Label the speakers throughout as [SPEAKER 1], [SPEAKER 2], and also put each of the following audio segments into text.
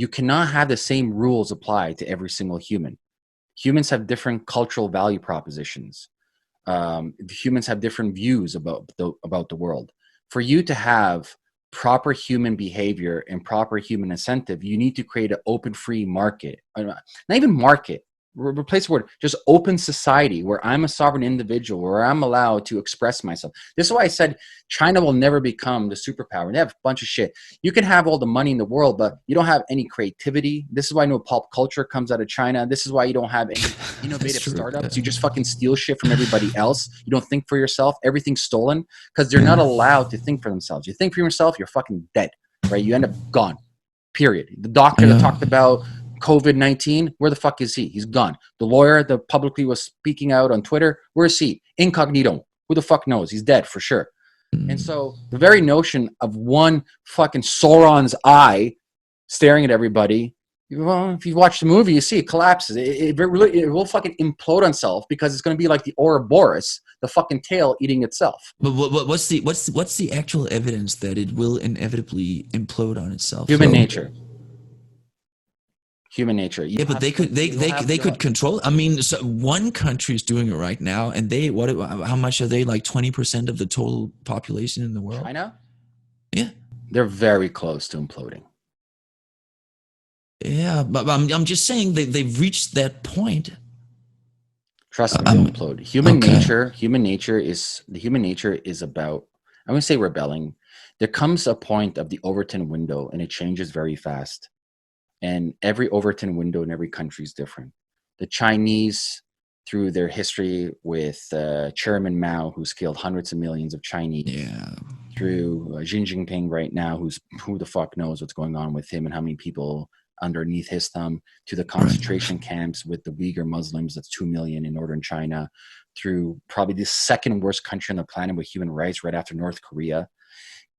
[SPEAKER 1] you cannot have the same rules apply to every single human. Humans have different cultural value propositions. Humans have different views about the world. For you to have proper human behavior and proper human incentive, you need to create an open, free market. Not even market. Replace the word, just open society where I'm a sovereign individual, where I'm allowed to express myself. This is why I said China will never become the superpower. They have a bunch of shit. You can have all the money in the world, but you don't have any creativity. This is why no pulp culture comes out of China. This is why you don't have any innovative startups. You just fucking steal shit from everybody else. You don't think for yourself. Everything's stolen because they're not allowed to think for themselves. You think for yourself, you're fucking dead, right? You end up gone, period. The doctor that talked about COVID-19, where the fuck is he? He's gone. The lawyer that publicly was speaking out on Twitter, where is he? Incognito. Who the fuck knows? He's dead for sure. And so the very notion of one fucking Sauron's eye staring at everybody, well, if you watch the movie, you see it collapses. It will fucking implode on itself because it's going to be like the Ouroboros, the fucking tail eating itself.
[SPEAKER 2] But what's the actual evidence that it will inevitably implode on itself?
[SPEAKER 1] Human nature. Human nature.
[SPEAKER 2] Yeah, but they could control. I mean, so one country is doing it right now, and how much are they? Like 20% of the total population in the world?
[SPEAKER 1] China?
[SPEAKER 2] Yeah,
[SPEAKER 1] they're very close to imploding.
[SPEAKER 2] Yeah, but I'm just saying they've reached that point.
[SPEAKER 1] Trust me, they'll implode. Human nature is about, I wouldn't say rebelling. There comes a point of the Overton window, and it changes very fast. And every Overton window in every country is different. The Chinese, through their history with Chairman Mao, who's killed hundreds of millions of Chinese, through Xi Jinping right now, who the fuck knows what's going on with him and how many people underneath his thumb, to the concentration camps with the Uyghur Muslims, that's 2 million in northern China, through probably the second worst country on the planet with human rights right after North Korea.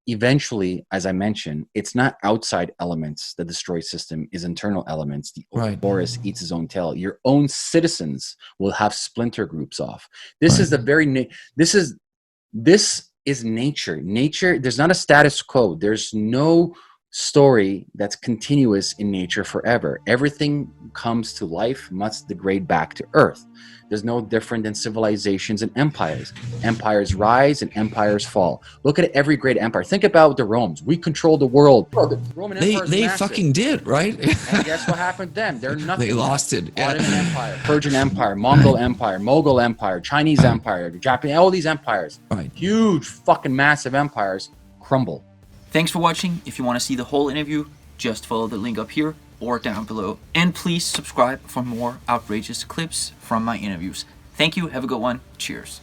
[SPEAKER 1] Eventually, as I mentioned, it's not outside elements that destroy system, is internal elements. The Ouroboros eats his own tail. Your own citizens will have splinter groups off. This is the very this is nature. Nature, there's not a status quo. There's no story that's continuous in nature forever. Everything comes to life, must degrade back to earth. There's no different than civilizations and empires. Empires rise and empires fall. Look at every great empire. Think about the Romans. We control the world. Bro, the Roman Empire
[SPEAKER 2] they fucking did, right?
[SPEAKER 1] And guess what happened to them? They're nothing.
[SPEAKER 2] They lost it.
[SPEAKER 1] Ottoman Empire, Persian Empire, Mongol Empire, Mughal Empire, Chinese Empire, Japanese, all these empires, huge fucking massive empires crumble.
[SPEAKER 3] Thanks for watching. If you want to see the whole interview, just follow the link up here or down below. And please subscribe for more outrageous clips from my interviews. Thank you. Have a good one. Cheers.